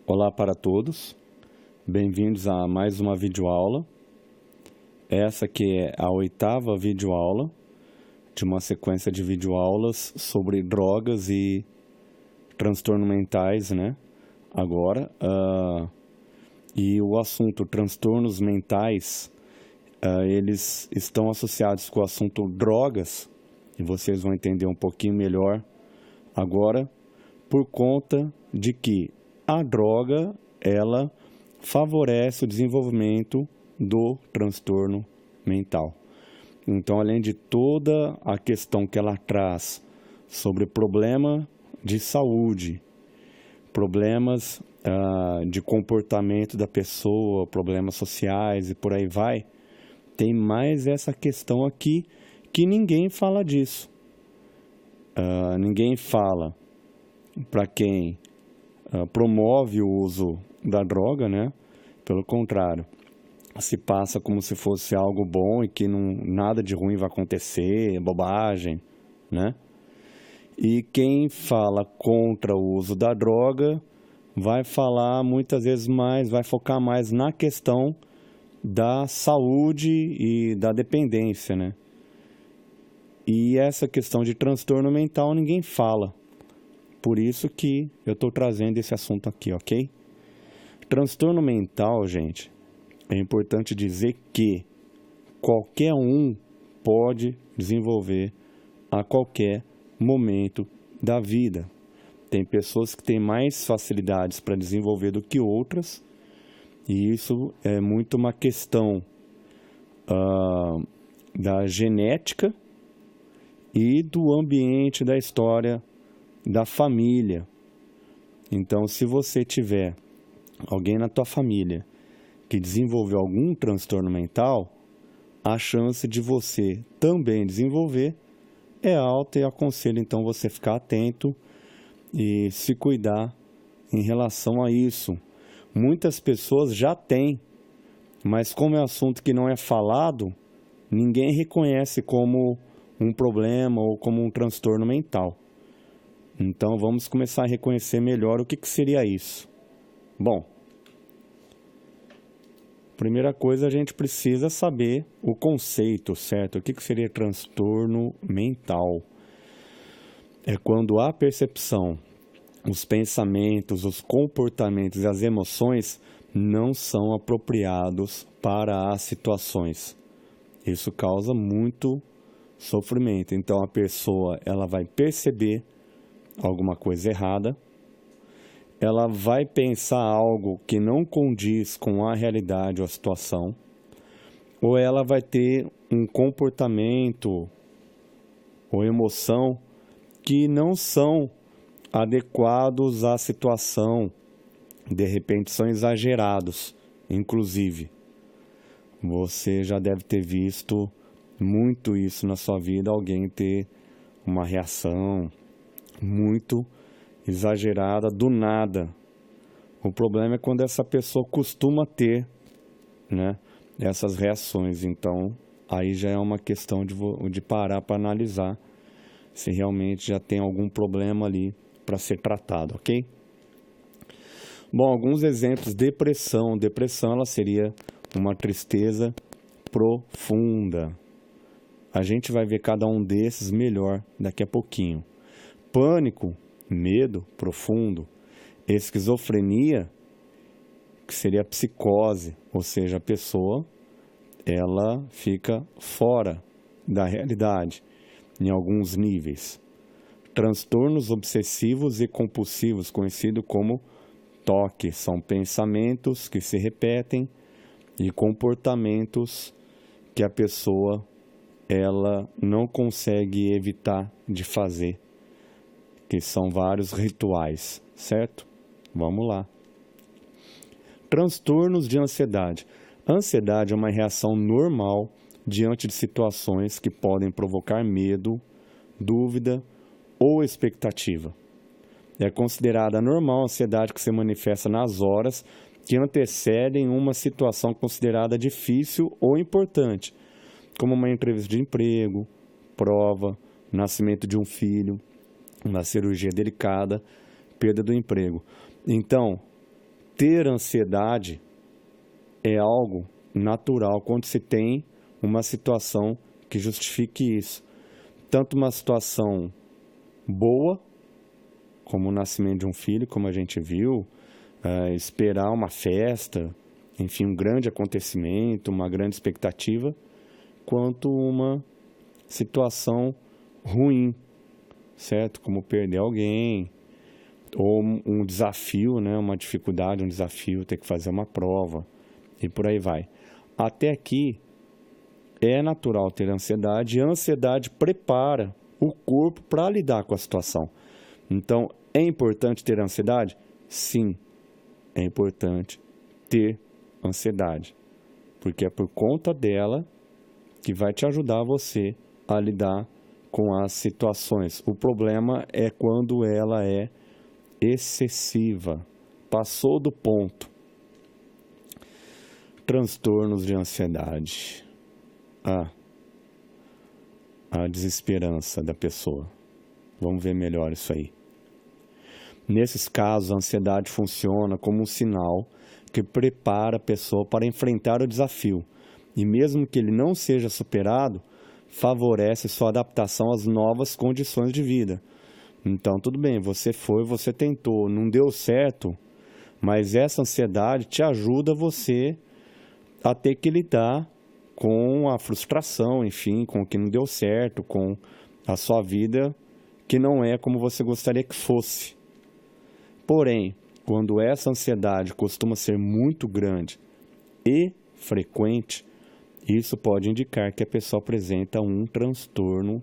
Olá para todos, bem-vindos a mais uma videoaula. Essa que é a 8ª videoaula de uma sequência de videoaulas sobre drogas e transtornos mentais, né? Agora, e o assunto transtornos mentais, eles estão associados com o assunto drogas, e vocês vão entender um pouquinho melhor agora, por conta de que a droga, ela favorece o desenvolvimento do transtorno mental. Então, além de toda a questão que ela traz sobre problema de saúde, problemas de comportamento da pessoa, problemas sociais e por aí vai, tem mais essa questão aqui que ninguém fala disso. Ninguém fala para quem promove o uso da droga, né? Pelo contrário, se passa como se fosse algo bom e que nada de ruim vai acontecer, bobagem, né? E quem fala contra o uso da droga vai falar muitas vezes mais, vai focar mais na questão da saúde e da dependência, né? E essa questão de transtorno mental ninguém fala. Por isso que eu estou trazendo esse assunto aqui, ok? Transtorno mental, gente, é importante dizer que qualquer um pode desenvolver a qualquer momento da vida. Tem pessoas que têm mais facilidades para desenvolver do que outras, e isso é muito uma questão da genética e do ambiente da história da família. Então, se você tiver alguém na tua família que desenvolveu algum transtorno mental, a chance de você também desenvolver é alta, e aconselho então você ficar atento e se cuidar em relação a isso. Muitas pessoas já têm, mas como é assunto que não é falado, ninguém reconhece como um problema ou como um transtorno mental. Então, vamos começar a reconhecer melhor o que seria isso. Bom, primeira coisa, a gente precisa saber o conceito, certo? O que seria transtorno mental? É quando a percepção, os pensamentos, os comportamentos e as emoções não são apropriados para as situações. Isso causa muito sofrimento. Então, a pessoa ela vai perceber alguma coisa errada, ela vai pensar algo que não condiz com a realidade ou a situação, ou ela vai ter um comportamento ou emoção que não são adequados à situação, de repente são exagerados. Inclusive, você já deve ter visto muito isso na sua vida, alguém ter uma reação muito exagerada do nada. O problema é quando essa pessoa costuma ter, né, essas reações. Então, aí já é uma questão de parar para analisar se realmente já tem algum problema ali para ser tratado, ok? Bom, alguns exemplos. Depressão. Depressão, ela seria uma tristeza profunda. A gente vai ver cada um desses melhor daqui a pouquinho. Pânico, medo profundo. Esquizofrenia, que seria a psicose, ou seja, a pessoa ela fica fora da realidade em alguns níveis. Transtornos obsessivos e compulsivos, conhecido como TOC, são pensamentos que se repetem e comportamentos que a pessoa ela não consegue evitar de fazer, que são vários rituais, certo? Vamos lá. Transtornos de ansiedade. A ansiedade é uma reação normal diante de situações que podem provocar medo, dúvida ou expectativa. É considerada normal a ansiedade que se manifesta nas horas que antecedem uma situação considerada difícil ou importante, como uma entrevista de emprego, prova, nascimento de um filho, uma cirurgia delicada, perda do emprego. Então, ter ansiedade é algo natural quando se tem uma situação que justifique isso. Tanto uma situação boa, como o nascimento de um filho, como a gente viu, esperar uma festa, enfim, um grande acontecimento, uma grande expectativa, quanto uma situação ruim, certo? Como perder alguém, ou um desafio, né? Uma dificuldade, um desafio, ter que fazer uma prova, e por aí vai. Até aqui, é natural ter ansiedade, e a ansiedade prepara o corpo para lidar com a situação. Então, é importante ter ansiedade? Sim, é importante ter ansiedade, porque é por conta dela que vai te ajudar você a lidar com as situações. O problema é quando ela é excessiva, passou do ponto. Transtornos de ansiedade. A desesperança da pessoa. Vamos ver melhor isso aí. Nesses casos, a ansiedade funciona como um sinal que prepara a pessoa para enfrentar o desafio. E mesmo que ele não seja superado, favorece sua adaptação às novas condições de vida. Então, tudo bem, você tentou, não deu certo, mas essa ansiedade te ajuda você a ter que lidar com a frustração, enfim, com o que não deu certo, com a sua vida que não é como você gostaria que fosse. Porém, quando essa ansiedade costuma ser muito grande e frequente, isso pode indicar que a pessoa apresenta um transtorno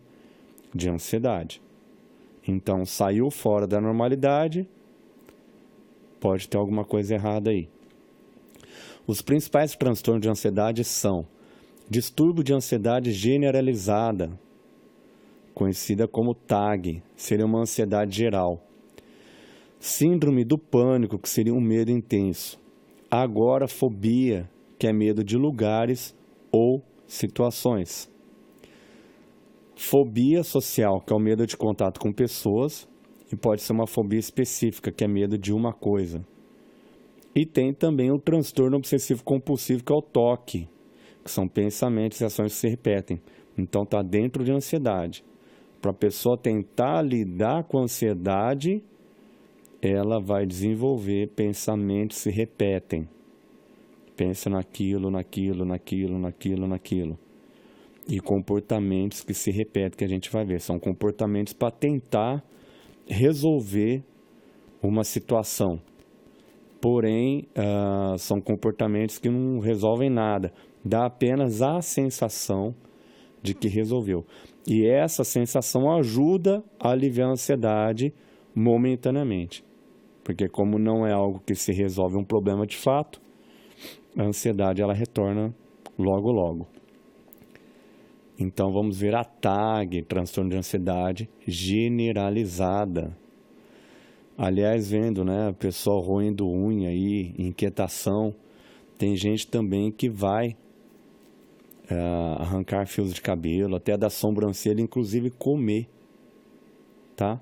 de ansiedade. Então, saiu fora da normalidade, pode ter alguma coisa errada aí. Os principais transtornos de ansiedade são distúrbio de ansiedade generalizada, conhecida como TAG, seria uma ansiedade geral. Síndrome do pânico, que seria um medo intenso. Agorafobia, que é medo de lugares ou situações. Fobia social, que é o medo de contato com pessoas, e pode ser uma fobia específica, que é medo de uma coisa. E tem também o transtorno obsessivo compulsivo, que é o TOC, que são pensamentos e ações que se repetem. Então está dentro de ansiedade. Para a pessoa tentar lidar com a ansiedade, ela vai desenvolver pensamentos que se repetem. Pensa naquilo, naquilo, naquilo, naquilo, naquilo. E comportamentos que se repetem, que a gente vai ver. São comportamentos para tentar resolver uma situação. Porém, são comportamentos que não resolvem nada. Dá apenas a sensação de que resolveu. E essa sensação ajuda a aliviar a ansiedade momentaneamente. Porque como não é algo que se resolve um problema de fato, a ansiedade ela retorna logo logo. Então vamos ver a TAG, transtorno de ansiedade generalizada. Aliás, vendo, né, a pessoa roendo unha aí, inquietação, tem gente também que vai arrancar fios de cabelo, até da sobrancelha, inclusive comer, tá?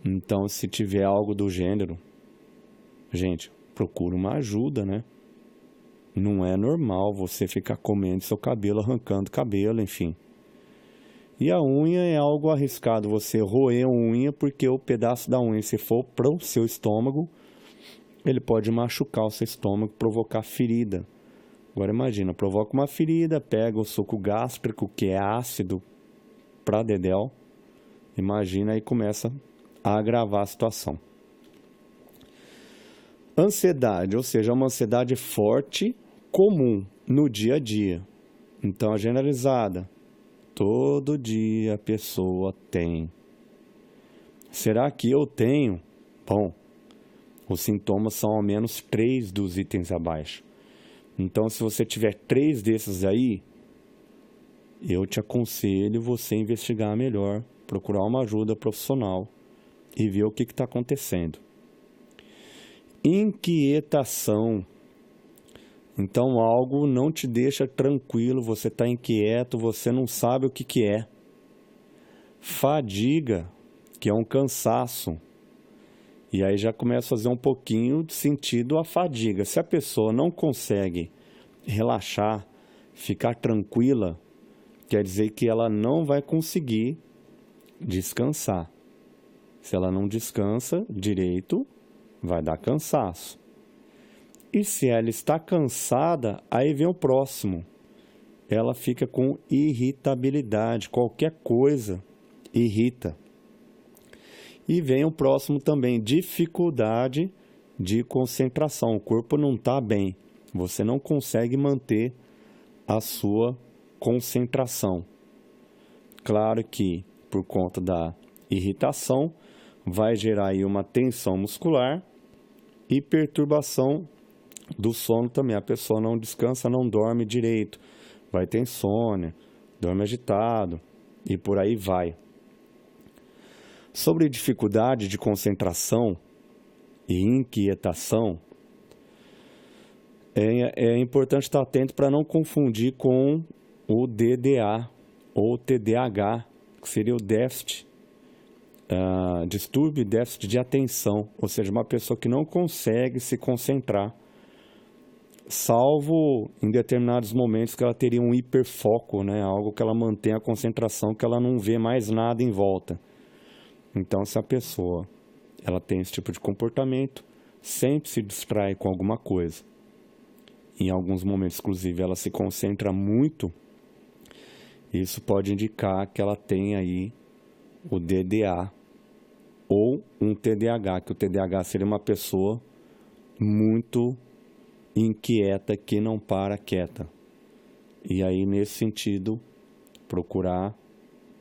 Então, se tiver algo do gênero, gente, procura uma ajuda, né? Não é normal você ficar comendo seu cabelo, arrancando cabelo, enfim. E a unha é algo arriscado, você roer a unha, porque o pedaço da unha, se for para o seu estômago, ele pode machucar o seu estômago, provocar ferida. Agora imagina, provoca uma ferida, pega o suco gástrico, que é ácido para dedéu, imagina, aí começa a agravar a situação. Ansiedade, ou seja, uma ansiedade forte, comum no dia a dia. Então, a generalizada, todo dia a pessoa tem. Será que eu tenho? Bom, os sintomas são ao menos 3 dos itens abaixo. Então, se você tiver 3 desses aí, eu te aconselho você investigar melhor, procurar uma ajuda profissional e ver o que está acontecendo. Inquietação. Então, algo não te deixa tranquilo, você está inquieto, você não sabe o que é. Fadiga, que é um cansaço. E aí já começa a fazer um pouquinho de sentido a fadiga. Se a pessoa não consegue relaxar, ficar tranquila, quer dizer que ela não vai conseguir descansar. Se ela não descansa direito, vai dar cansaço. E se ela está cansada, aí vem o próximo. Ela fica com irritabilidade, qualquer coisa irrita. E vem o próximo também, dificuldade de concentração. O corpo não está bem, você não consegue manter a sua concentração. Claro que por conta da irritação vai gerar aí uma tensão muscular e perturbação do sono também. A pessoa não descansa, não dorme direito, vai ter insônia, dorme agitado e por aí vai. Sobre dificuldade de concentração e inquietação, é importante estar atento para não confundir com o DDA ou TDAH, que seria o distúrbio e déficit de atenção, ou seja, uma pessoa que não consegue se concentrar, salvo em determinados momentos que ela teria um hiperfoco, né? Algo que ela mantém a concentração, que ela não vê mais nada em volta. Então, se a pessoa ela tem esse tipo de comportamento, sempre se distrai com alguma coisa. Em alguns momentos, inclusive, ela se concentra muito. Isso pode indicar que ela tem aí o DDA ou um TDAH, que o TDAH seria uma pessoa muito inquieta, que não para quieta. E aí, nesse sentido, procurar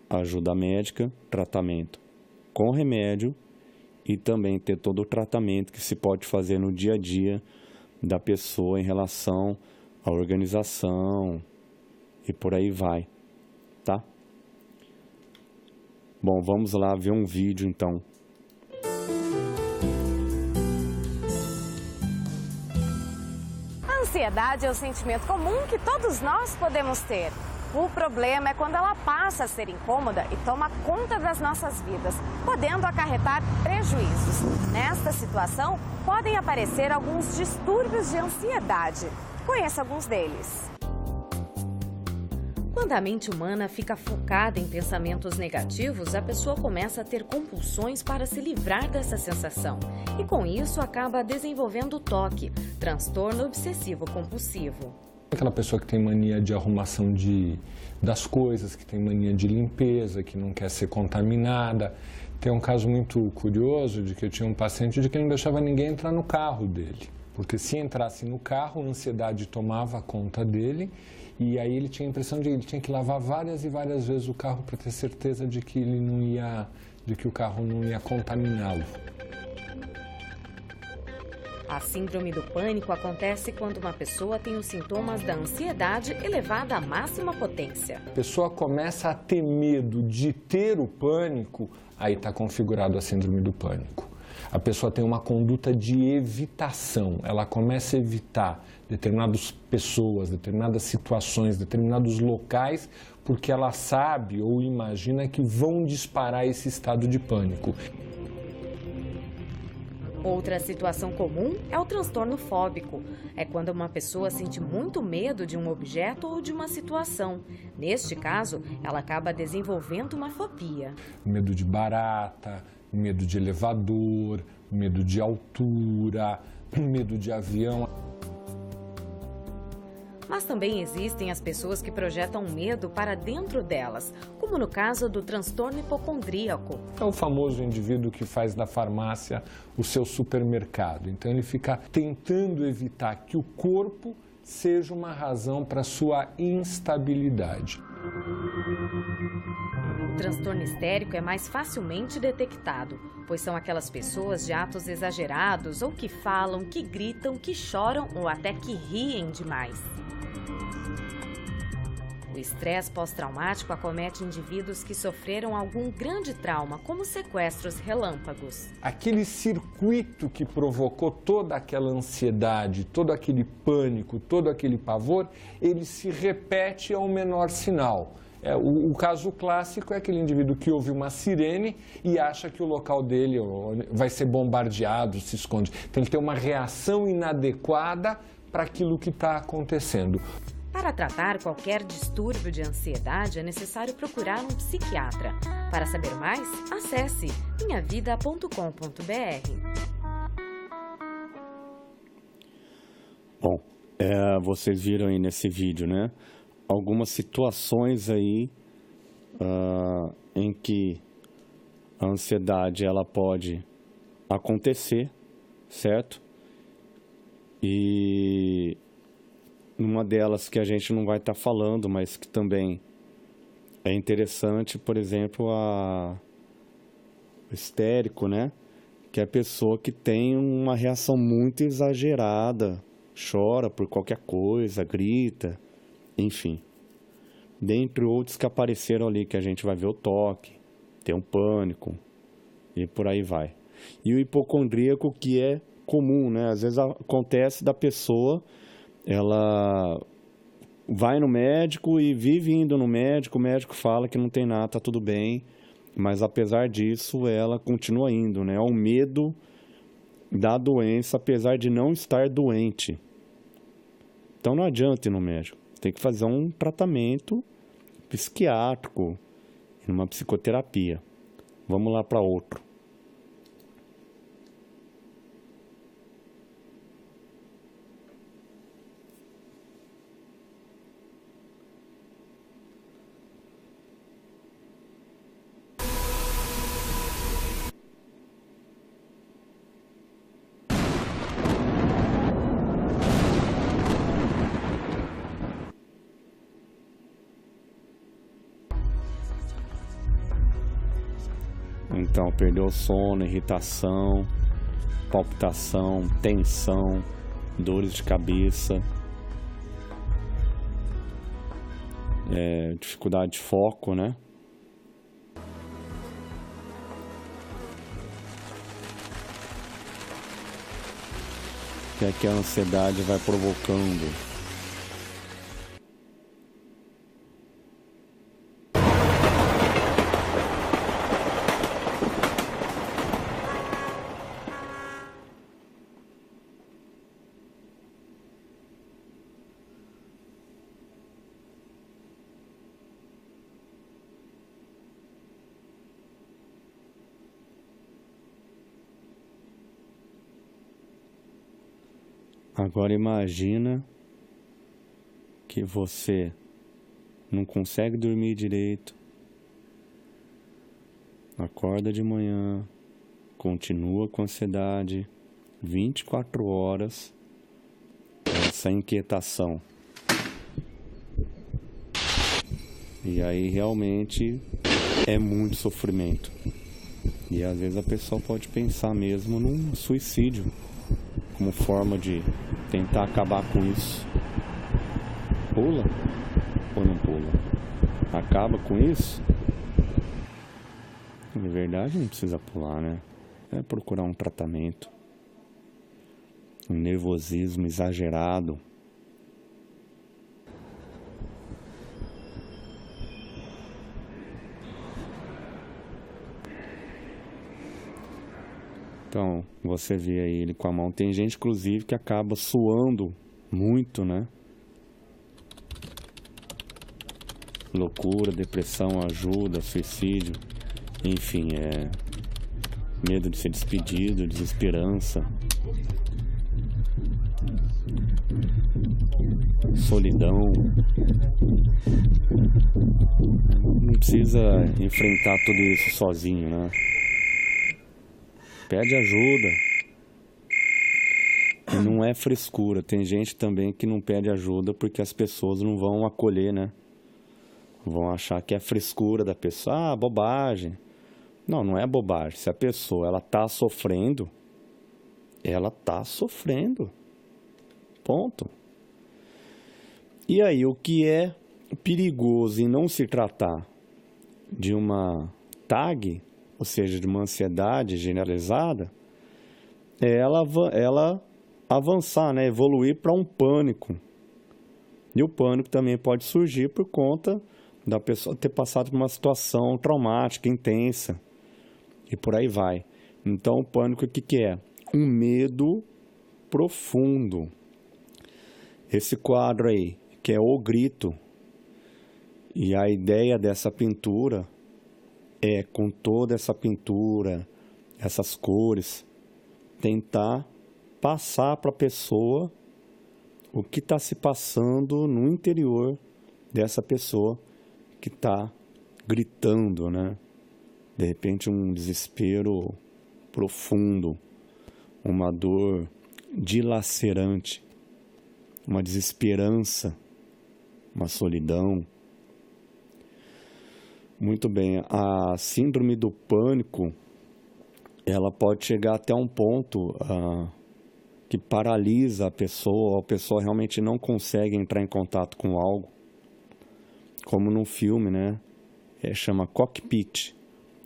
ajuda médica, tratamento com remédio e também ter todo o tratamento que se pode fazer no dia a dia da pessoa em relação à organização e por aí vai, tá? Bom, vamos lá ver um vídeo então. A ansiedade é o sentimento comum que todos nós podemos ter. O problema é quando ela passa a ser incômoda e toma conta das nossas vidas, podendo acarretar prejuízos. Nesta situação, podem aparecer alguns distúrbios de ansiedade. Conheça alguns deles. Quando a mente humana fica focada em pensamentos negativos, a pessoa começa a ter compulsões para se livrar dessa sensação. E com isso acaba desenvolvendo TOC, transtorno obsessivo-compulsivo. Aquela pessoa que tem mania de arrumação das coisas, que tem mania de limpeza, que não quer ser contaminada. Tem um caso muito curioso de que eu tinha um paciente de que não deixava ninguém entrar no carro dele. Porque se entrasse no carro, a ansiedade tomava conta dele e aí ele tinha a impressão de que ele tinha que lavar várias e várias vezes o carro para ter certeza de que o carro não ia contaminá-lo. A síndrome do pânico acontece quando uma pessoa tem os sintomas da ansiedade elevada à máxima potência. A pessoa começa a ter medo de ter o pânico, aí está configurado a síndrome do pânico. A pessoa tem uma conduta de evitação, ela começa a evitar determinadas pessoas, determinadas situações, determinados locais, porque ela sabe ou imagina que vão disparar esse estado de pânico. Outra situação comum é o transtorno fóbico. É quando uma pessoa sente muito medo de um objeto ou de uma situação. Neste caso, ela acaba desenvolvendo uma fobia. Medo de barata, medo de elevador, medo de altura, medo de avião. Mas também existem as pessoas que projetam medo para dentro delas, como no caso do transtorno hipocondríaco. É o famoso indivíduo que faz da farmácia o seu supermercado. Então ele fica tentando evitar que o corpo seja uma razão para sua instabilidade. O transtorno histérico é mais facilmente detectado, pois são aquelas pessoas de atos exagerados ou que falam, que gritam, que choram ou até que riem demais. O estresse pós-traumático acomete indivíduos que sofreram algum grande trauma, como sequestros relâmpagos. Aquele circuito que provocou toda aquela ansiedade, todo aquele pânico, todo aquele pavor, ele se repete ao menor sinal. O caso clássico é aquele indivíduo que ouve uma sirene e acha que o local dele vai ser bombardeado, se esconde. Então, ele tem uma reação inadequada para aquilo que está acontecendo. Para tratar qualquer distúrbio de ansiedade, é necessário procurar um psiquiatra. Para saber mais, acesse minhavida.com.br. Bom, vocês viram aí nesse vídeo, né? Algumas situações aí em que a ansiedade ela pode acontecer, certo? E uma delas que a gente não vai estar falando, mas que também é interessante, por exemplo, o histérico, né? Que é a pessoa que tem uma reação muito exagerada, chora por qualquer coisa, grita, enfim. Dentre outros que apareceram ali, que a gente vai ver o toque, tem um pânico e por aí vai. E o hipocondríaco, que é comum, né? Às vezes acontece da pessoa, ela vai no médico e vive indo no médico, o médico fala que não tem nada, tá tudo bem, mas apesar disso ela continua indo, né? É o medo da doença, apesar de não estar doente. Então não adianta ir no médico, tem que fazer um tratamento psiquiátrico, uma psicoterapia. Vamos lá para outro. Então, perdeu o sono, irritação, palpitação, tensão, dores de cabeça, dificuldade de foco, né? Que é que a ansiedade vai provocando. Agora imagina que você não consegue dormir direito, acorda de manhã, continua com ansiedade, 24 horas, essa inquietação. E aí realmente é muito sofrimento. E às vezes a pessoa pode pensar mesmo num suicídio, como forma de tentar acabar com isso. Pula ou não pula? Acaba com isso? Na verdade não precisa pular, né? É procurar um tratamento. Um nervosismo exagerado. Então, você vê aí ele com a mão. Tem gente, inclusive, que acaba suando muito, né? Loucura, depressão, ajuda, suicídio. Enfim, medo de ser despedido, desesperança. Solidão. Não precisa enfrentar tudo isso sozinho, né? Pede ajuda. E não é frescura. Tem gente também que não pede ajuda porque as pessoas não vão acolher, né? Vão achar que é frescura da pessoa. Ah, bobagem. Não, não é bobagem. Se a pessoa ela tá sofrendo, ela tá sofrendo. Ponto. E aí, o que é perigoso em não se tratar de uma TAG, ou seja, de uma ansiedade generalizada, é ela avançar, né? Evoluir para um pânico. E o pânico também pode surgir por conta da pessoa ter passado por uma situação traumática, intensa, e por aí vai. Então, o pânico, o que é? Um medo profundo. Esse quadro aí, que é O Grito, e a ideia dessa pintura é, com toda essa pintura, essas cores, tentar passar para a pessoa o que está se passando no interior dessa pessoa que está gritando, né? De repente um desespero profundo, uma dor dilacerante, uma desesperança, uma solidão. Muito bem, a síndrome do pânico, ela pode chegar até um ponto que paralisa a pessoa realmente não consegue entrar em contato com algo, como num filme, né? Chama Cockpit,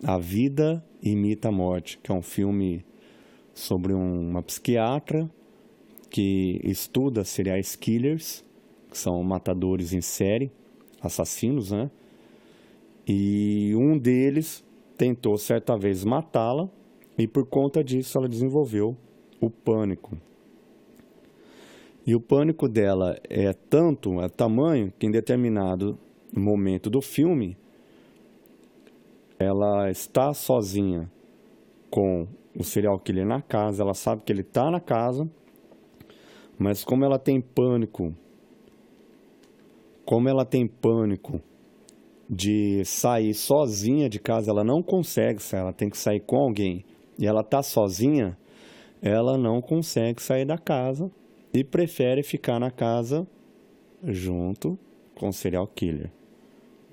A Vida Imita a Morte, que é um filme sobre uma psiquiatra que estuda serial killers, que são matadores em série, assassinos, né? E um deles tentou certa vez matá-la e por conta disso ela desenvolveu o pânico. E o pânico dela é tamanho que em determinado momento do filme ela está sozinha com o serial killer na casa, ela sabe que ele está na casa, mas como ela tem pânico de sair sozinha de casa, ela não consegue sair, ela tem que sair com alguém, e ela está sozinha, ela não consegue sair da casa e prefere ficar na casa junto com o serial killer.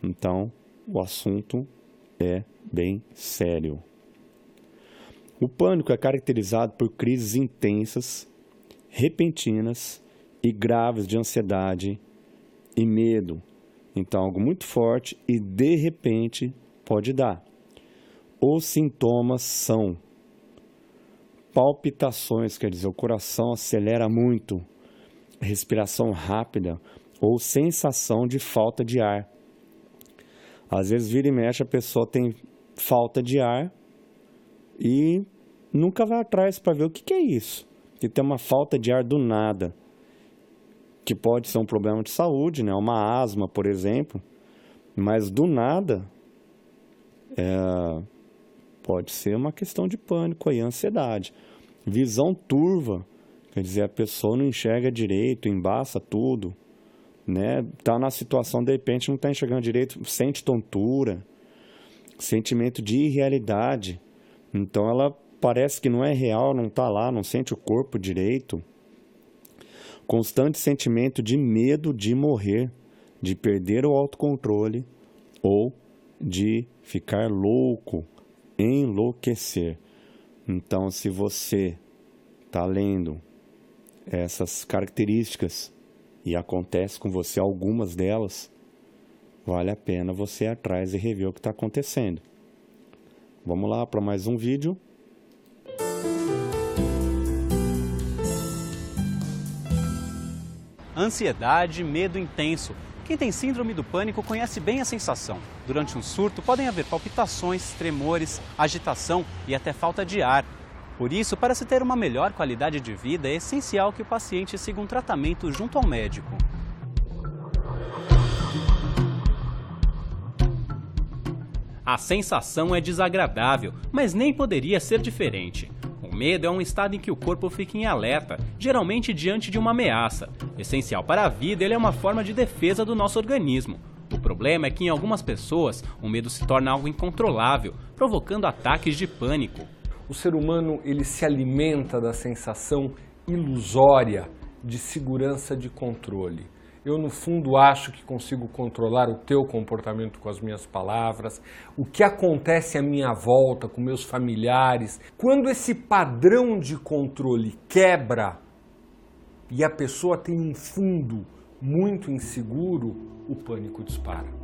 Então, o assunto é bem sério. O pânico é caracterizado por crises intensas, repentinas e graves de ansiedade e medo. Então, algo muito forte e de repente pode dar. Os sintomas são palpitações, quer dizer, o coração acelera muito, respiração rápida ou sensação de falta de ar. Às vezes vira e mexe a pessoa tem falta de ar e nunca vai atrás para ver o que é isso. E tem uma falta de ar do nada, que pode ser um problema de saúde, né? Uma asma, por exemplo, mas do nada pode ser uma questão de pânico aí, ansiedade. Visão turva, quer dizer, a pessoa não enxerga direito, embaça tudo, né? Tá na situação, de repente não está enxergando direito, sente tontura, sentimento de irrealidade. Então ela parece que não é real, não está lá, não sente o corpo direito. Constante sentimento de medo de morrer, de perder o autocontrole ou de ficar louco, enlouquecer. Então, se você está lendo essas características e acontece com você algumas delas, vale a pena você ir atrás e rever o que está acontecendo. Vamos lá para mais um vídeo. Ansiedade, medo intenso. Quem tem síndrome do pânico conhece bem a sensação. Durante um surto podem haver palpitações, tremores, agitação e até falta de ar. Por isso, para se ter uma melhor qualidade de vida, é essencial que o paciente siga um tratamento junto ao médico. A sensação é desagradável, mas nem poderia ser diferente. O medo é um estado em que o corpo fica em alerta, geralmente diante de uma ameaça. Essencial para a vida, ele é uma forma de defesa do nosso organismo. O problema é que em algumas pessoas, o medo se torna algo incontrolável, provocando ataques de pânico. O ser humano, ele se alimenta da sensação ilusória de segurança, de controle. Eu, no fundo, acho que consigo controlar o teu comportamento com as minhas palavras, o que acontece à minha volta, com meus familiares. Quando esse padrão de controle quebra e a pessoa tem um fundo muito inseguro, o pânico dispara.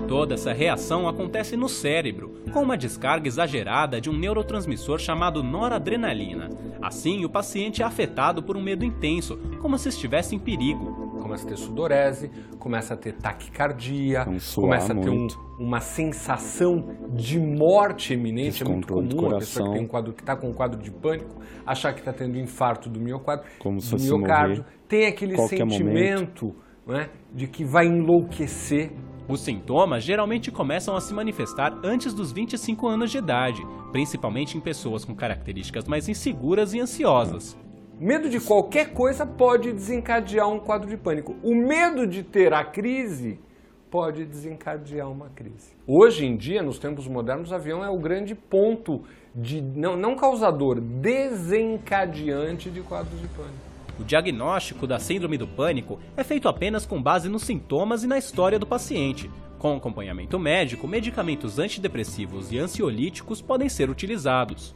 Toda essa reação acontece no cérebro, com uma descarga exagerada de um neurotransmissor chamado noradrenalina. Assim, o paciente é afetado por um medo intenso, como se estivesse em perigo. Como começa a ter sudorese, começa a ter taquicardia, suar começa a ter muito. uma sensação de morte iminente. É muito Descontrole do comum a pessoa que coração. tem que está com um quadro de pânico achar que está tendo infarto do miocárdio, Como se fosse morrer tem aquele qualquer sentimento, né, de que vai enlouquecer. Os sintomas geralmente começam a se manifestar antes dos 25 anos de idade, principalmente em pessoas com características mais inseguras e ansiosas. Medo de qualquer coisa pode desencadear um quadro de pânico. O medo de ter a crise pode desencadear uma crise. Hoje em dia, nos tempos modernos, o avião é o grande ponto de não causador, desencadeante de quadros de pânico. O diagnóstico da síndrome do pânico é feito apenas com base nos sintomas e na história do paciente. Com acompanhamento médico, medicamentos antidepressivos e ansiolíticos podem ser utilizados.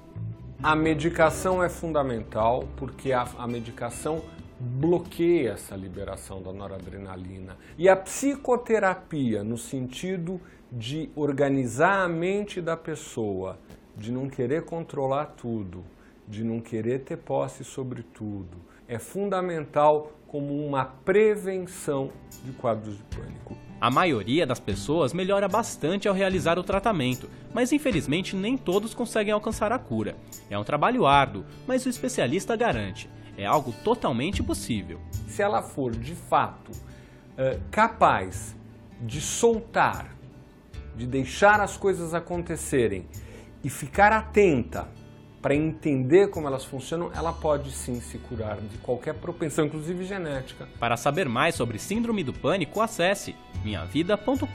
A medicação é fundamental porque a medicação bloqueia essa liberação da noradrenalina. E a psicoterapia, no sentido de organizar a mente da pessoa, de não querer controlar tudo, de não querer ter posse sobre tudo, é fundamental como uma prevenção de quadros de pânico. A maioria das pessoas melhora bastante ao realizar o tratamento, mas infelizmente nem todos conseguem alcançar a cura. É um trabalho árduo, mas o especialista garante, é algo totalmente possível. Se ela for, de fato, capaz de soltar, de deixar as coisas acontecerem e ficar atenta para entender como elas funcionam, ela pode sim se curar de qualquer propensão, inclusive genética. Para saber mais sobre síndrome do pânico, acesse minhavida.com.br.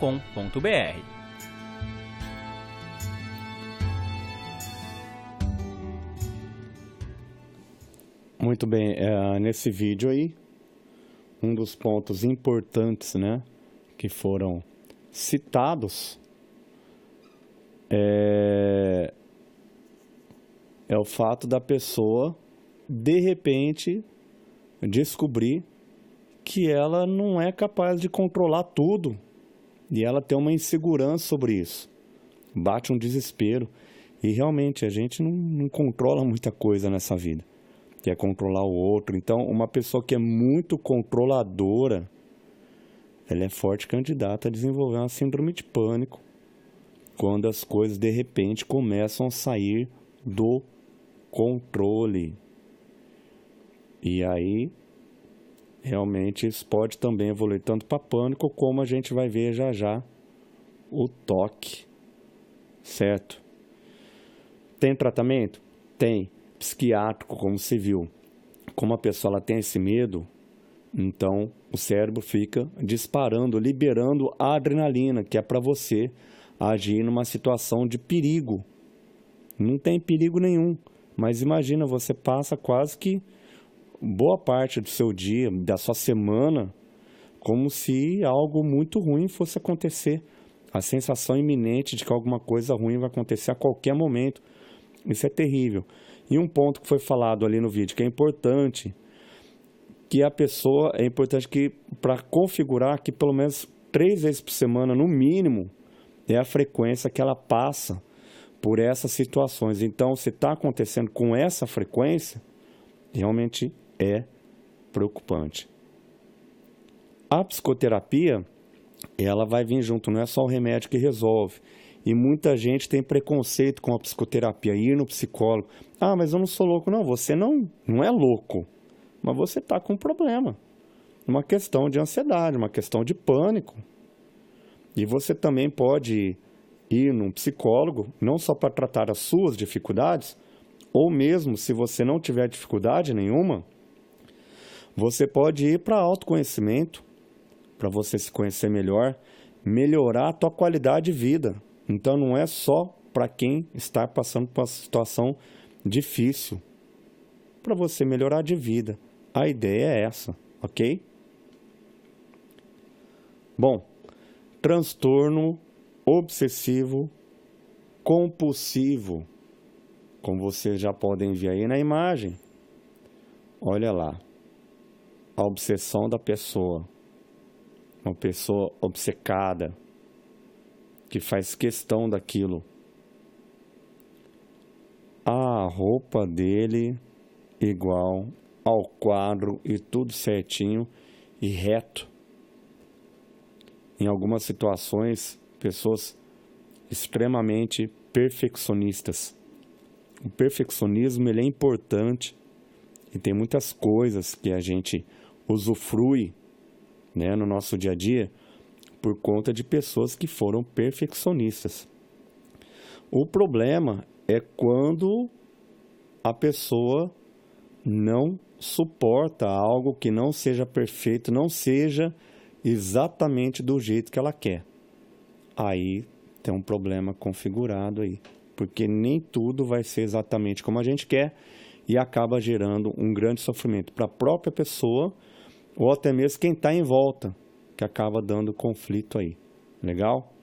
Muito bem, nesse vídeo aí, um dos pontos importantes, né, que foram citados é o fato da pessoa, de repente, descobrir que ela não é capaz de controlar tudo e ela tem uma insegurança sobre isso. Bate um desespero e realmente a gente não controla muita coisa nessa vida. Quer controlar o outro. Então, uma pessoa que é muito controladora, ela é forte candidata a desenvolver uma síndrome de pânico quando as coisas de repente começam a sair do controle. E aí, realmente, isso pode também evoluir tanto para pânico, como a gente vai ver já já o toque, certo? Tem tratamento? Tem. Psiquiátrico, como se viu. Como a pessoa ela tem esse medo, então o cérebro fica disparando, liberando a adrenalina, que é para você agir numa situação de perigo. Não tem perigo nenhum, mas imagina, você passa quase que boa parte do seu dia, da sua semana, como se algo muito ruim fosse acontecer. A sensação iminente de que alguma coisa ruim vai acontecer a qualquer momento. Isso é terrível. E um ponto que foi falado ali no vídeo, que é importante, que a pessoa, é importante que, para configurar, que pelo menos 3 vezes por semana, no mínimo, é a frequência que ela passa por essas situações. Então, se está acontecendo com essa frequência, realmente é preocupante. A psicoterapia, ela vai vir junto, não é só o remédio que resolve. E muita gente tem preconceito com a psicoterapia, ir no psicólogo. Ah, mas eu não sou louco. Não, você não é louco, mas você está com um problema. Uma questão de ansiedade, uma questão de pânico. E você também pode ir num psicólogo, não só para tratar as suas dificuldades, ou mesmo se você não tiver dificuldade nenhuma, você pode ir para autoconhecimento, para você se conhecer melhor, melhorar a tua qualidade de vida. Então não é só para quem está passando por uma situação difícil, para você melhorar de vida. A ideia é essa, ok? Bom, transtorno obsessivo compulsivo, como vocês já podem ver aí na imagem. Olha lá, a obsessão da pessoa, uma pessoa obcecada, que faz questão daquilo. A roupa dele igual ao quadro e tudo certinho. e reto. Em algumas situações, pessoas extremamente perfeccionistas. O perfeccionismo ele é importante e tem muitas coisas que a gente usufrui, né, no nosso dia a dia por conta de pessoas que foram perfeccionistas. O problema é quando a pessoa não suporta algo que não seja perfeito, não seja exatamente do jeito que ela quer. Aí tem um problema configurado aí, porque nem tudo vai ser exatamente como a gente quer e acaba gerando um grande sofrimento para a própria pessoa ou até mesmo quem está em volta, que acaba dando conflito aí. Legal?